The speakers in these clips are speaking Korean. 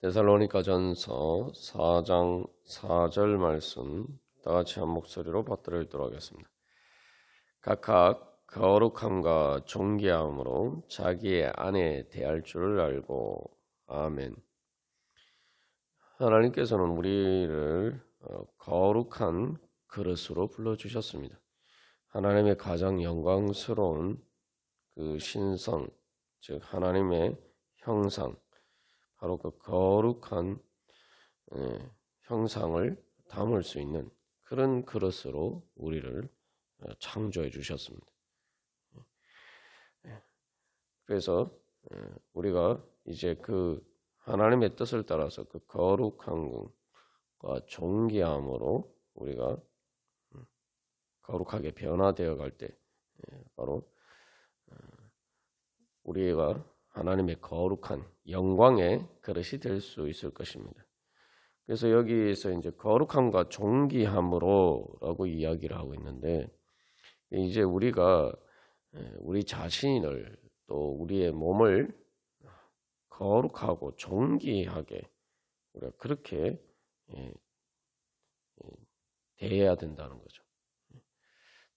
데살로니가전서 4장 4절 말씀 다 같이 한 목소리로 받들어 읽도록 하겠습니다. 각각 거룩함과 존귀함으로 자기의 아내 대할 줄을 알고. 아멘. 하나님께서는 우리를 거룩한 그릇으로 불러주셨습니다. 하나님의 가장 영광스러운 그 신성, 즉 하나님의 형상, 바로 그 거룩한 형상을 담을 수 있는 그런 그릇으로 우리를 창조해 주셨습니다. 그래서 우리가 이제 그 하나님의 뜻을 따라서 그 거룩함과 존귀함으로 우리가 거룩하게 변화되어 갈 때 바로 우리가 하나님의 거룩한 영광의 그릇이 될 수 있을 것입니다. 그래서 여기에서 이제 거룩함과 존귀함으로라고 이야기를 하고 있는데, 이제 우리가 우리 자신을 또 우리의 몸을 거룩하고 존귀하게 우리가 그렇게 대해야 된다는 거죠.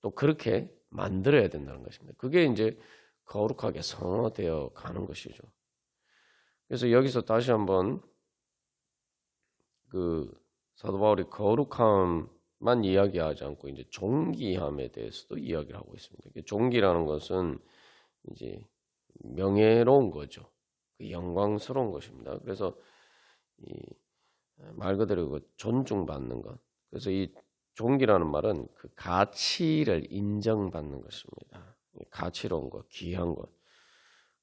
또 그렇게 만들어야 된다는 것입니다. 그게 이제 거룩하게 성화되어 가는 것이죠. 그래서 여기서 다시 한번 그 사도 바울이 거룩함만 이야기하지 않고 이제 존귀함에 대해서도 이야기를 하고 있습니다. 존귀라는 것은 이제 명예로운 거죠. 그 영광스러운 것입니다. 그래서 말 그대로 그 존중받는 것. 그래서 이 존귀라는 말은 그 가치를 인정받는 것입니다. 가치로운 것, 귀한 것.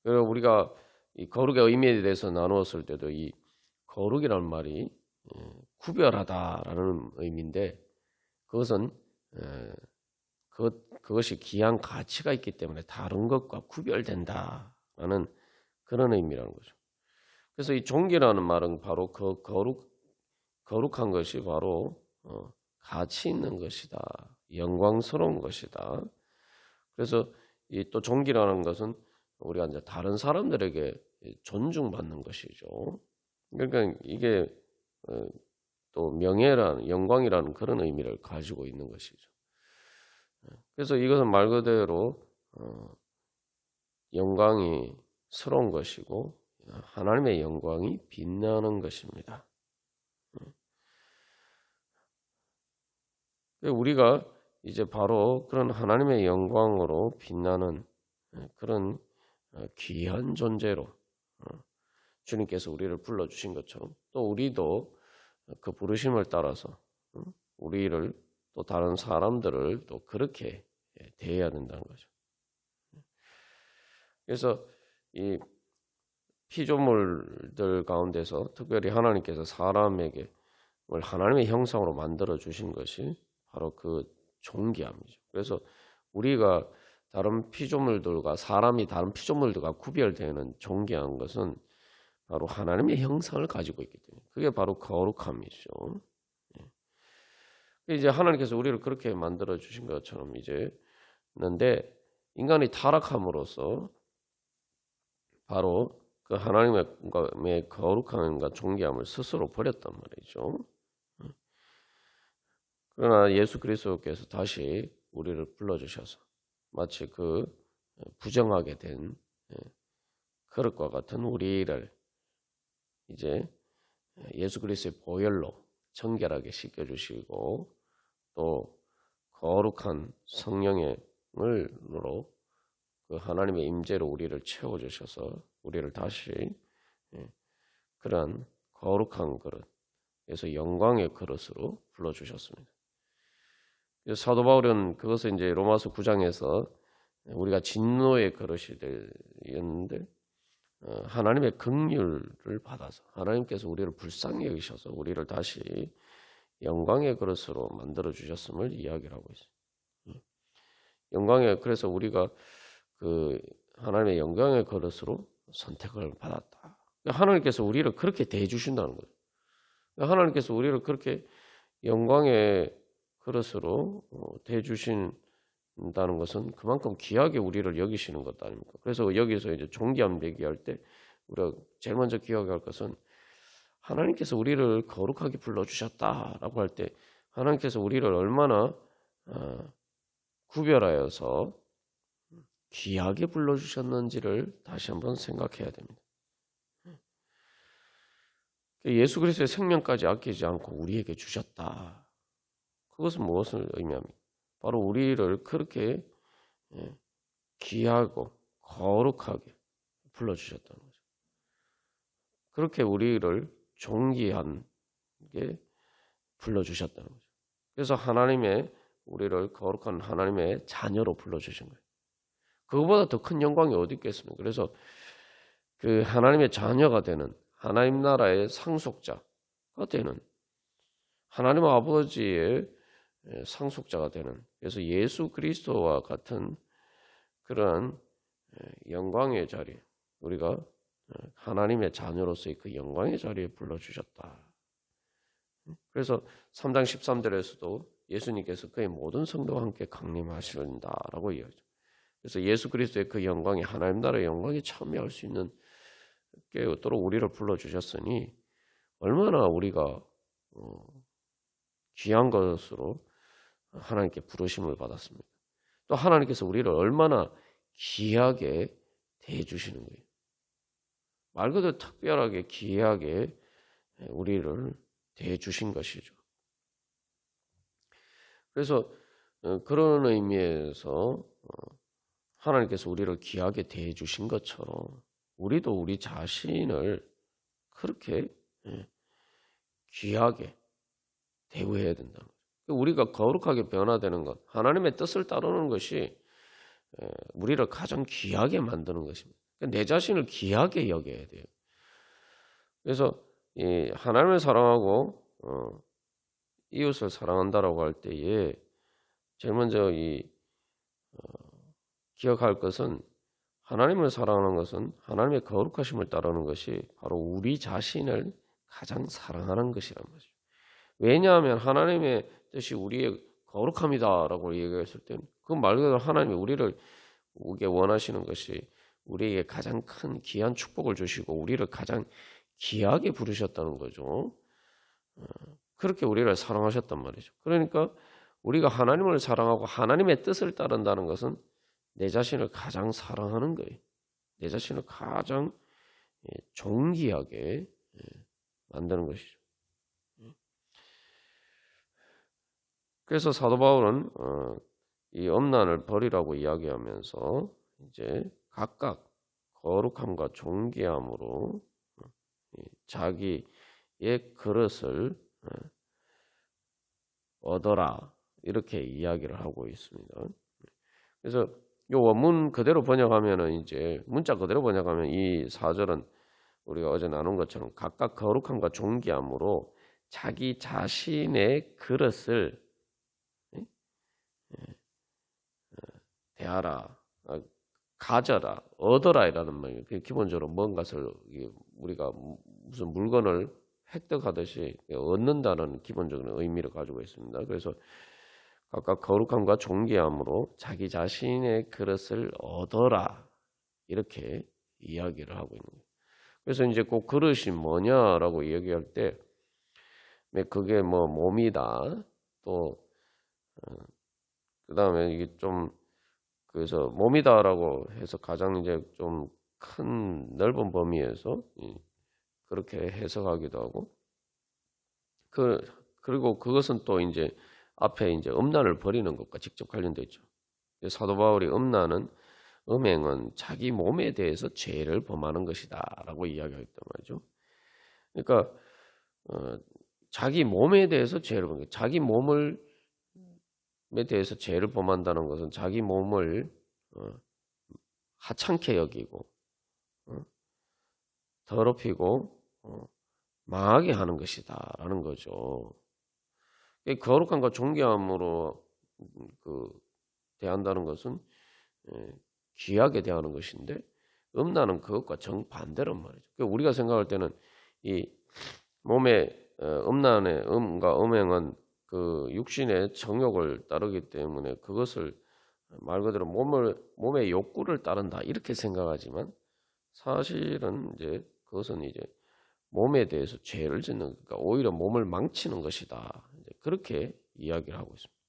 그리고 우리가 이 거룩의 의미에 대해서 나누었을 때도 이 거룩이라는 말이 구별하다라는 의미인데, 그것은 그것이 귀한 가치가 있기 때문에 다른 것과 구별된다라는 그런 의미라는 거죠. 그래서 이 존귀라는 말은 바로 그 거룩한 것이 바로 가치 있는 것이다, 영광스러운 것이다. 그래서 이 또 존귀라는 것은 우리가 이제 다른 사람들에게 존중받는 것이죠. 그러니까 이게 또 명예라는, 영광이라는 그런 의미를 가지고 있는 것이죠. 그래서 이것은 말 그대로 영광이 스러운 것이고 하나님의 영광이 빛나는 것입니다. 우리가 이제 바로 그런 하나님의 영광으로 빛나는 그런 귀한 존재로 주님께서 우리를 불러주신 것처럼 또 우리도 그 부르심을 따라서 우리를 또 다른 사람들을 또 그렇게 대해야 된다는 거죠. 그래서 이 피조물들 가운데서 특별히 하나님께서 사람에게 하나님의 형상으로 만들어 주신 것이 바로 그 존귀함이죠. 그래서 우리가 다른 피조물들과 사람이 다른 피조물들과 구별되는 존귀한 것은 바로 하나님의 형상을 가지고 있기 때문에 그게 바로 거룩함이죠. 이제 하나님께서 우리를 그렇게 만들어 주신 것처럼 이제 있는데 인간이 타락함으로써 바로 그 하나님의 거룩함과 존귀함을 스스로 버렸단 말이죠. 그러나 예수 그리스도께서 다시 우리를 불러주셔서 마치 그 부정하게 된 그릇과 같은 우리를 이제 예수 그리스도의 보혈로 정결하게 씻겨주시고 또 거룩한 성령으로 그 하나님의 임재로 우리를 채워주셔서 우리를 다시 그러한 거룩한 그릇에서 영광의 그릇으로 불러주셨습니다. 사도 바울은 그것을 이제 로마서 9장에서 우리가 진노의 그릇이 되었는데 하나님의 긍휼을 받아서 하나님께서 우리를 불쌍히 여기셔서 우리를 다시 영광의 그릇으로 만들어 주셨음을 이야기를 하고 있어요. 영광의, 그래서 우리가 그 하나님의 영광의 그릇으로 선택을 받았다. 하나님께서 우리를 그렇게 대해 주신다는 거예요. 하나님께서 우리를 그렇게 영광의 그릇으로 대주신다는 것은 그만큼 귀하게 우리를 여기시는 것 아닙니까? 그래서 여기서 이제 존귀함 얘기할 때 우리가 제일 먼저 기억할 것은 하나님께서 우리를 거룩하게 불러주셨다라고 할 때 하나님께서 우리를 얼마나 구별하여서 귀하게 불러주셨는지를 다시 한번 생각해야 됩니다. 예수 그리스도의 생명까지 아끼지 않고 우리에게 주셨다. 그것은 무엇을 의미합니까? 바로 우리를 그렇게 귀하고 거룩하게 불러주셨다는 거죠. 그렇게 우리를 존귀하게 불러주셨다는 거죠. 그래서 우리를 거룩한 하나님의 자녀로 불러주신 거예요. 그거보다 더 큰 영광이 어디 있겠습니까? 그래서 그 하나님의 자녀가 되는 하나님 나라의 상속자가 되는 하나님 아버지의 상속자가 되는 그래서 예수 그리스도와 같은 그러한 영광의 자리 우리가 하나님의 자녀로서의 그 영광의 자리에 불러주셨다. 그래서 3장 13절에서도 예수님께서 그의 모든 성도와 함께 강림하신다라고 이야기하죠. 그래서 예수 그리스도의 그 영광이 하나님 나라의 영광에 참여할 수 있는 게 있도록 우리를 불러주셨으니 얼마나 우리가 귀한 것으로 하나님께 부르심을 받았습니다. 또 하나님께서 우리를 얼마나 귀하게 대해주시는 거예요. 말 그대로 특별하게 귀하게 우리를 대해주신 것이죠. 그래서 그런 의미에서 하나님께서 우리를 귀하게 대해주신 것처럼 우리도 우리 자신을 그렇게 귀하게 대우해야 된다는 거죠. 우리가 거룩하게 변화되는 것, 하나님의 뜻을 따르는 것이 우리를 가장 귀하게 만드는 것입니다. 내 자신을 귀하게 여겨야 돼요. 그래서 하나님을 사랑하고 이웃을 사랑한다라고 할 때에 제일 먼저 기억할 것은 하나님을 사랑하는 것은 하나님의 거룩하심을 따르는 것이 바로 우리 자신을 가장 사랑하는 것이란 말이죠. 왜냐하면 하나님의 뜻이 우리의 거룩함이다라고 얘기했을 때는 그 말 그대로 하나님이 우리를 오게 원하시는 것이 우리에게 가장 큰 귀한 축복을 주시고 우리를 가장 귀하게 부르셨다는 거죠. 그렇게 우리를 사랑하셨단 말이죠. 그러니까 우리가 하나님을 사랑하고 하나님의 뜻을 따른다는 것은 내 자신을 가장 사랑하는 거예요. 내 자신을 가장 존귀하게 만드는 것이죠. 그래서 사도 바울은 이 엄난을 버리라고 이야기하면서 이제 각각 거룩함과 존귀함으로 자기의 그릇을 얻어라 이렇게 이야기를 하고 있습니다. 그래서 이 원문 그대로 번역하면은 이제 문자 그대로 번역하면 이 4절은 우리가 어제 나눈 것처럼 각각 거룩함과 존귀함으로 자기 자신의 그릇을 대하라, 가져라, 얻어라 이라는 말이에요. 기본적으로 뭔가를 우리가 무슨 물건을 획득하듯이 얻는다는 기본적인 의미를 가지고 있습니다. 그래서 각각 거룩함과 존귀함으로 자기 자신의 그릇을 얻어라 이렇게 이야기를 하고 있는 거예요. 그래서 이제 그 그릇이 뭐냐라고 이야기할 때 그게 뭐 몸이다 또 그다음에 이게 좀 그래서 몸이다라고 해서 가장 이제 좀 큰 넓은 범위에서 그렇게 해석하기도 하고 그리고 그것은 또 이제 앞에 이제 음란을 버리는 것과 직접 관련돼 있죠. 사도 바울이 음행은 자기 몸에 대해서 죄를 범하는 것이다라고 이야기했단 말이죠. 그러니까 자기 몸에 대해서 죄를 범하는 거예요. 자기 몸에 대해서 죄를 범한다는 것은 자기 몸을 하찮게 여기고 더럽히고 망하게 하는 것이다라는 거죠. 거룩함과 존귀함으로 대한다는 것은 귀하게 대하는 것인데 음란은 그것과 정반대란 말이죠. 우리가 생각할 때는 이 몸의 음란의 음과 음행은 그 육신의 정욕을 따르기 때문에 그것을 말 그대로 몸의 욕구를 따른다 이렇게 생각하지만 사실은 이제 그것은 이제 몸에 대해서 죄를 짓는, 그러니까 오히려 몸을 망치는 것이다. 그렇게 이야기를 하고 있습니다.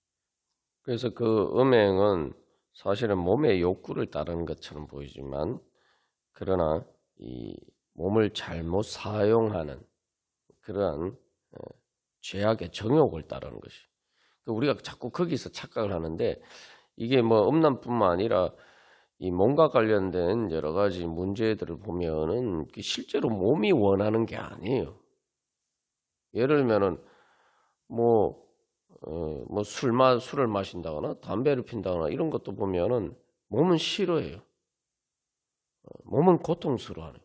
그래서 그 음행은 사실은 몸의 욕구를 따르는 것처럼 보이지만, 그러나 이 몸을 잘못 사용하는 그러한 죄악의 정욕을 따르는 것이. 우리가 자꾸 거기서 착각을 하는데, 이게 뭐 음란뿐만 아니라 이 몸과 관련된 여러 가지 문제들을 보면은 실제로 몸이 원하는 게 아니에요. 예를 들면은 술을 마신다거나 담배를 핀다거나 이런 것도 보면은 몸은 싫어해요. 몸은 고통스러워하네.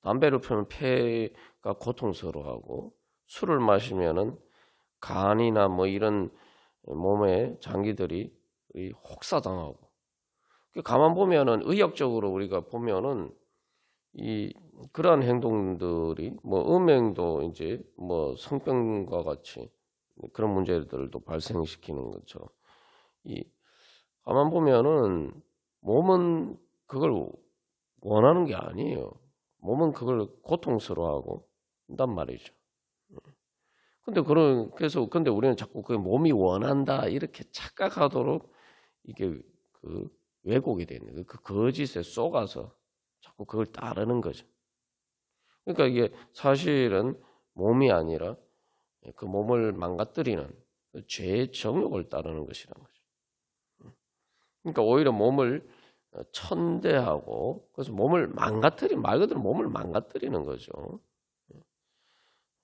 담배를 피우면 폐가 고통스러워하고, 술을 마시면은 간이나 뭐 이런 몸의 장기들이 혹사당하고. 가만 보면은 의학적으로 우리가 보면은 이 그러한 행동들이 뭐 음행도 이제 뭐 성병과 같이 그런 문제들도 발생시키는 거죠. 이 가만 보면은 몸은 그걸 원하는 게 아니에요. 몸은 그걸 고통스러워하고 한단 말이죠. 근데 우리는 자꾸 그 몸이 원한다 이렇게 착각하도록 이게 그 왜곡이 되는 거예요. 그 거짓에 속아서 자꾸 그걸 따르는 거죠. 그러니까 이게 사실은 몸이 아니라 그 몸을 망가뜨리는 죄의 정욕을 따르는 것이라는 거죠. 그러니까 오히려 몸을 천대하고, 그래서 몸을 말 그대로 몸을 망가뜨리는 거죠.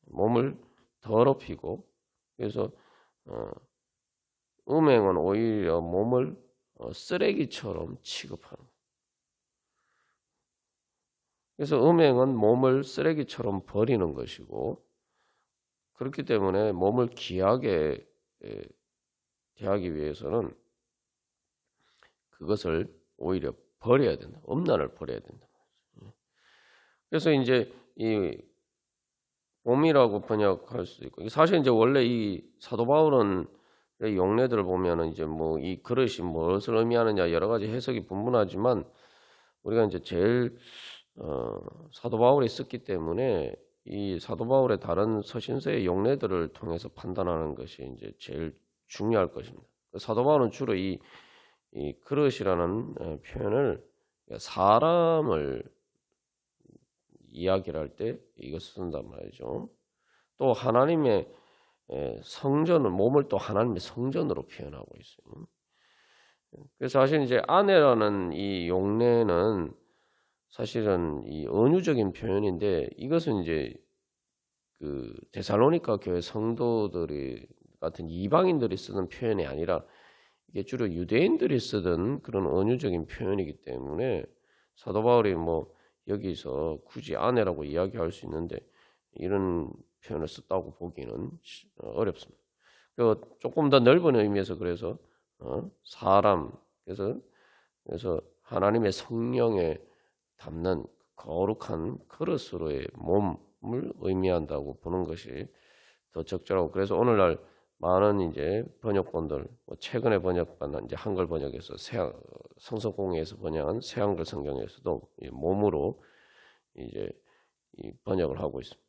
몸을 더럽히고. 그래서 음행은 오히려 몸을 쓰레기처럼 취급하는 거예요. 그래서 음행은 몸을 쓰레기처럼 버리는 것이고, 그렇기 때문에 몸을 귀하게 대하기 위해서는 그것을 오히려 버려야 된다. 음란을 버려야 된다. 그래서 이제 이 몸이라고 번역할 수도 있고, 사실 이제 원래 이 사도 바울은 용례들을 보면은 이제 뭐 이 그릇이 무엇을 의미하느냐 여러 가지 해석이 분분하지만, 우리가 이제 제일 사도 바울이 썼기 때문에 이 사도 바울의 다른 서신서의 용례들을 통해서 판단하는 것이 이제 제일 중요할 것입니다. 사도 바울은 주로 이 그릇이라는 표현을 사람을 이야기를 할 때 이것을 쓴단 말이죠. 또 하나님의 성전을, 몸을 또 하나님의 성전으로 표현하고 있어요. 그래서 사실 이제 아내라는 이 용례는 사실은 이 은유적인 표현인데, 이것은 이제 그 데살로니가 교회 성도들이 같은 이방인들이 쓰는 표현이 아니라 이게 주로 유대인들이 쓰던 그런 은유적인 표현이기 때문에 사도 바울이 뭐 여기서 굳이 아내라고 이야기할 수 있는데 이런 표현을 썼다고 보기는 어렵습니다. 조금 더 넓은 의미에서 그래서 사람, 그래서 하나님의 성령에 담는 거룩한 그릇으로의 몸을 의미한다고 보는 것이 더 적절하고, 그래서 오늘날 많은 이제 번역본들, 최근에 번역한 이제 한글 번역에서 성서공회에서 번역한 새한글 성경에서도 몸으로 이제 번역을 하고 있습니다.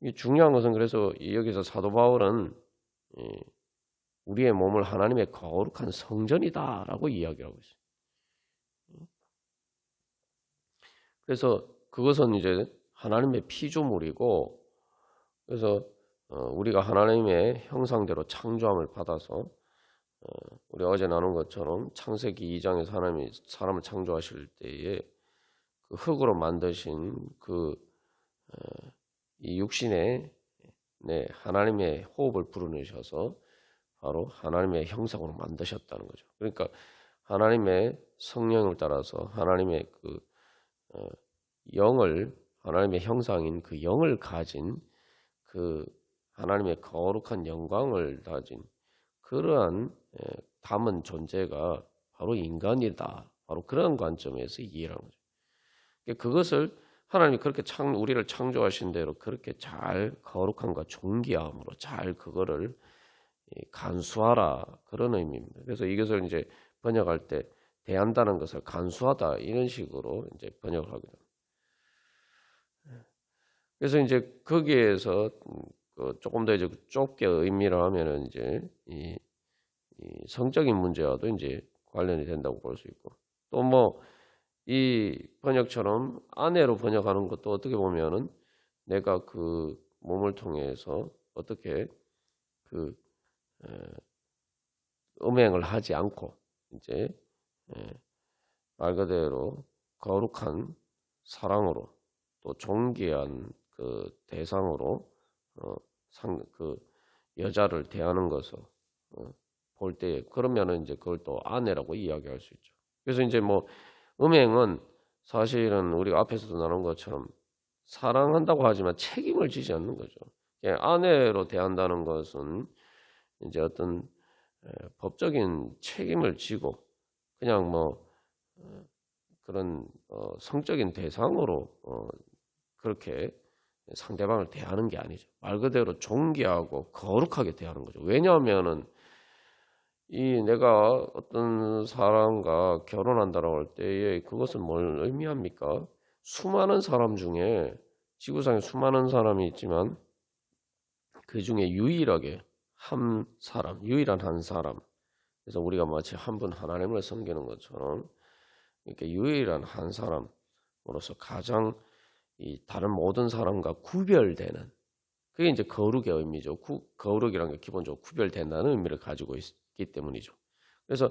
이 중요한 것은, 그래서 여기서 사도 바울은 우리의 몸을 하나님의 거룩한 성전이다라고 이야기하고 있어요. 그래서 그것은 이제 하나님의 피조물이고, 그래서 우리가 하나님의 형상대로 창조함을 받아서 우리 어제 나눈 것처럼 창세기 2장에서 하나님이 사람을 창조하실 때에 그 흙으로 만드신 이 육신에 하나님의 호흡을 불어넣으셔서 바로 하나님의 형상으로 만드셨다는 거죠. 그러니까 하나님의 성령을 따라서 하나님의 하나님의 형상인 그 영을 가진 그 하나님의 거룩한 영광을 가진 그러한 담은 존재가 바로 인간이다. 바로 그런 관점에서 이해를 하는 거죠. 그것을 하나님이 그렇게 우리를 창조하신 대로 그렇게 잘 거룩함과 존귀함으로 잘 그거를 간수하라, 그런 의미입니다. 그래서 이것을 이제 번역할 때 대한다는 것을 간수하다 이런 식으로 이제 번역을 하게 됩니다. 그래서 이제 거기에서 조금 더 이제 좁게 의미를 하면은 이제 이 성적인 문제와도 이제 관련이 된다고 볼 수 있고, 또 뭐 이 번역처럼 아내로 번역하는 것도 어떻게 보면은 내가 그 몸을 통해서 어떻게 그 음행을 하지 않고 이제 예, 말 그대로 거룩한 사랑으로 또 존귀한 그 대상으로 그 여자를 대하는 것을 볼 때, 그러면은 이제 그걸 또 아내라고 이야기할 수 있죠. 그래서 이제 뭐 음행은 사실은 우리가 앞에서도 나눈 것처럼 사랑한다고 하지만 책임을 지지 않는 거죠. 아내로 대한다는 것은 이제 어떤 법적인 책임을 지고 그냥 뭐 그런 성적인 대상으로 그렇게 상대방을 대하는 게 아니죠. 말 그대로 존귀하고 거룩하게 대하는 거죠. 왜냐하면은 이 내가 어떤 사람과 결혼한다라고 할 때에 그것은 뭘 의미합니까? 수많은 사람 중에, 지구상에 수많은 사람이 있지만 그 중에 유일하게 한 사람, 유일한 한 사람. 그래서 우리가 마치 한 분 하나님을 섬기는 것처럼 이렇게 유일한 한 사람으로서 가장 이 다른 모든 사람과 구별되는, 그게 이제 거룩의 의미죠. 거룩이라는 게 기본적으로 구별된다는 의미를 가지고 있기 때문이죠. 그래서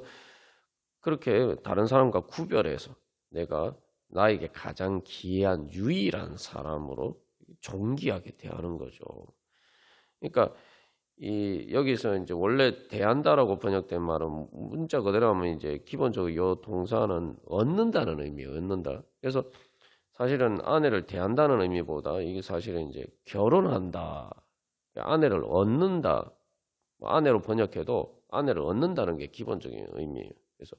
그렇게 다른 사람과 구별해서 내가 나에게 가장 귀한 유일한 사람으로 존귀하게 대하는 거죠. 그러니까 이 여기서 이제 원래 대한다라고 번역된 말은 문자 그대로 하면 이제 기본적으로 이 동사는 얻는다는 의미예요. 얻는다. 그래서 사실은 아내를 대한다는 의미보다 이게 사실은 이제 결혼한다, 아내를 얻는다, 아내로 번역해도 아내를 얻는다는 게 기본적인 의미예요. 그래서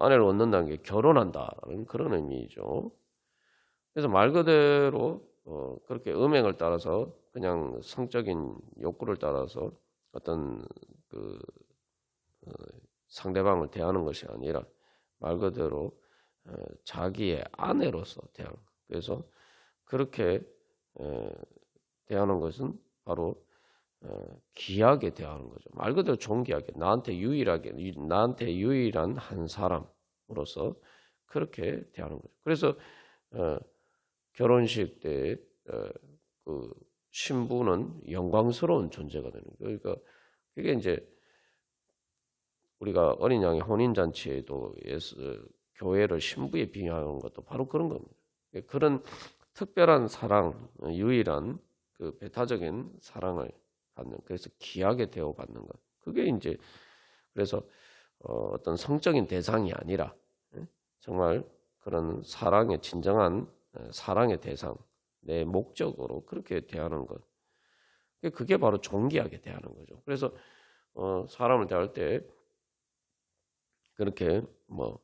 아내를 얻는다는 게 결혼한다는 그런 의미죠. 그래서 말 그대로 그렇게 음행을 따라서 그냥 성적인 욕구를 따라서 어떤 그 상대방을 대하는 것이 아니라 말 그대로 자기의 아내로서 대하는 것. 그래서 그렇게 대하는 것은 바로 귀하게 대하는 거죠. 말 그대로 존귀하게, 나한테 유일한 한 사람으로서 그렇게 대하는 거죠. 그래서 결혼식 때 그 신부는 영광스러운 존재가 되는 거예요. 그러니까 그게 이제 우리가 어린 양의 혼인 잔치에도 교회를 신부에 비유하는 것도 바로 그런 겁니다. 그런 특별한 사랑, 유일한 그 배타적인 사랑을 받는, 그래서 귀하게 대우받는 것. 그게 이제 그래서 어떤 성적인 대상이 아니라 정말 그런 사랑의 진정한 사랑의 대상, 내 목적으로 그렇게 대하는 것. 그게 바로 존귀하게 대하는 거죠. 그래서 사람을 대할 때 그렇게 뭐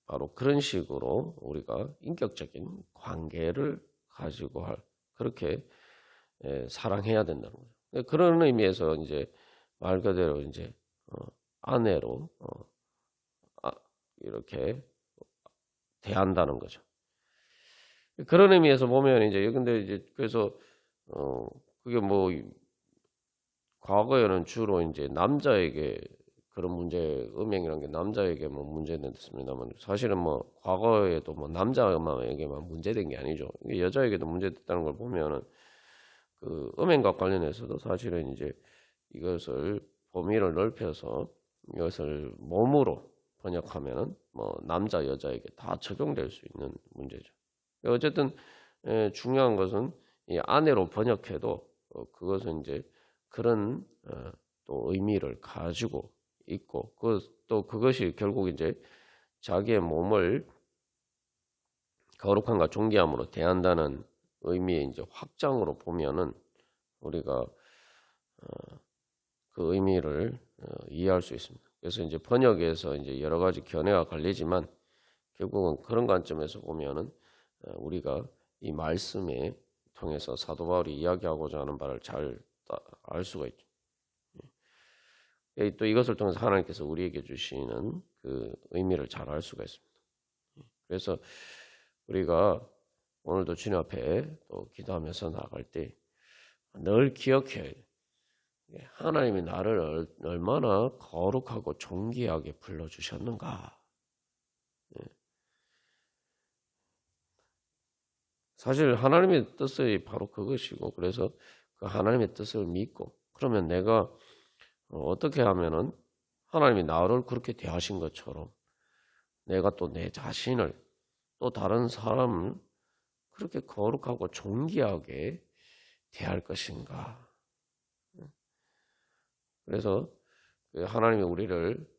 바로 그런 식으로 우리가 인격적인 관계를 가지고 할, 그렇게 사랑해야 된다는 거죠. 그런 의미에서 이제 말 그대로 이제 아내로 이렇게 대한다는 거죠. 그런 의미에서 보면 이제 근데 이제 그래서 그게 뭐 과거에는 주로 이제 남자에게 그런 문제, 음행이라는 게 남자에게 뭐 문제됐습니다만 사실은 뭐 과거에도 뭐 남자에게만 문제된 게 아니죠. 이게 여자에게도 문제됐다는 걸 보면은 그 음행과 관련해서도 사실은 이제 이것을 범위를 넓혀서 이것을 몸으로 번역하면은 뭐 남자 여자에게 다 적용될 수 있는 문제죠. 어쨌든 중요한 것은 이 아내로 번역해도 그것은 이제 그런 또 의미를 가지고 있고 또 그것이 결국 이제 자기의 몸을 거룩함과 존귀함으로 대한다는 의미의 이제 확장으로 보면은 우리가 그 의미를 이해할 수 있습니다. 그래서 이제 번역에서 이제 여러 가지 견해가 갈리지만 결국은 그런 관점에서 보면은 우리가 이 말씀에 통해서 사도 바울이 이야기하고자 하는 바를 잘 알 수가 있죠. 또 이것을 통해서 하나님께서 우리에게 주시는 그 의미를 잘 알 수가 있습니다. 그래서 우리가 오늘도 주님 앞에 또 기도하면서 나아갈 때 늘 기억해야 돼. 하나님이 나를 얼마나 거룩하고 존귀하게 불러주셨는가. 사실 하나님의 뜻이 바로 그것이고, 그래서 그 하나님의 뜻을 믿고, 그러면 내가 어떻게 하면은 하나님이 나를 그렇게 대하신 것처럼 내가 또 내 자신을 또 다른 사람을 그렇게 거룩하고 존귀하게 대할 것인가. 그래서 하나님이 우리를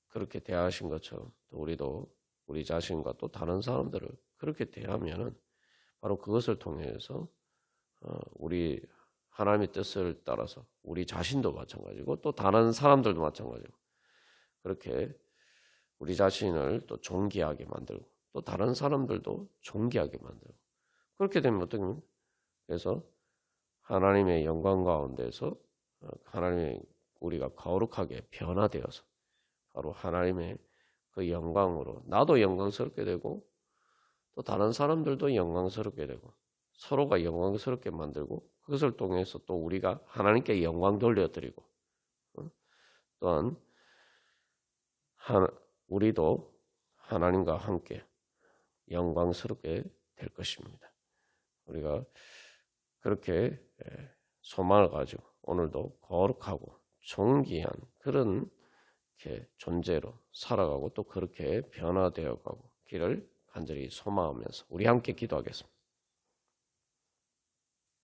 그렇게 대하신 것처럼 또 우리도 우리 자신과 또 다른 사람들을 그렇게 대하면은 바로 그것을 통해서 우리 하나님의 뜻을 따라서 우리 자신도 마찬가지고 또 다른 사람들도 마찬가지고 그렇게 우리 자신을 또 존귀하게 만들고 또 다른 사람들도 존귀하게 만들고 그렇게 되면 어떻게 보면 그래서 하나님의 영광 가운데서 하나님의 우리가 거룩하게 변화되어서 바로 하나님의 그 영광으로 나도 영광스럽게 되고 또 다른 사람들도 영광스럽게 되고 서로가 영광스럽게 만들고 그것을 통해서 또 우리가 하나님께 영광 돌려드리고 또한 우리도 하나님과 함께 영광스럽게 될 것입니다. 우리가 그렇게 소망을 가지고 오늘도 거룩하고 존귀한 그런 이렇게 존재로 살아가고 또 그렇게 변화되어 가고 길을 간절히 소망하면서 우리 함께 기도하겠습니다.